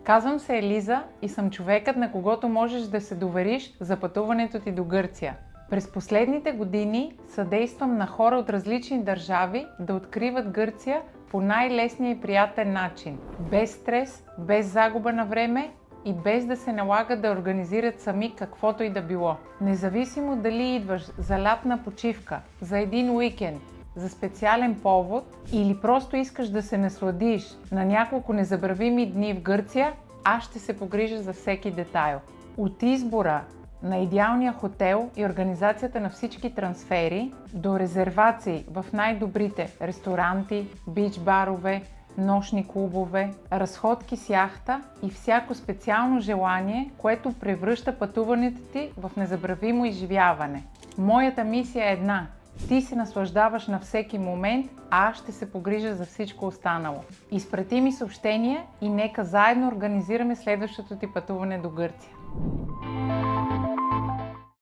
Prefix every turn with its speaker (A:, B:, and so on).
A: Казвам се Елиза и съм човекът, на когото можеш да се довериш за пътуването ти до Гърция. През последните години съдействам на хора от различни държави да откриват Гърция по най-лесния и приятен начин. Без стрес, без загуба на време и без да се налага да организират сами каквото и да било. Независимо дали идваш за лятна почивка, за един уикенд, за специален повод или просто искаш да се насладиш на няколко незабравими дни в Гърция, аз ще се погрижа за всеки детайл. От избора на идеалния хотел и организацията на всички трансфери до резервации в най-добрите ресторанти, бич-барове, нощни клубове, разходки с яхта и всяко специално желание, което превръща пътуването ти в незабравимо изживяване. Моята мисия е една. Ти се наслаждаваш на всеки момент, а аз ще се погрижа за всичко останало. Изпрати ми съобщение и нека заедно организираме следващото ти пътуване до Гърция.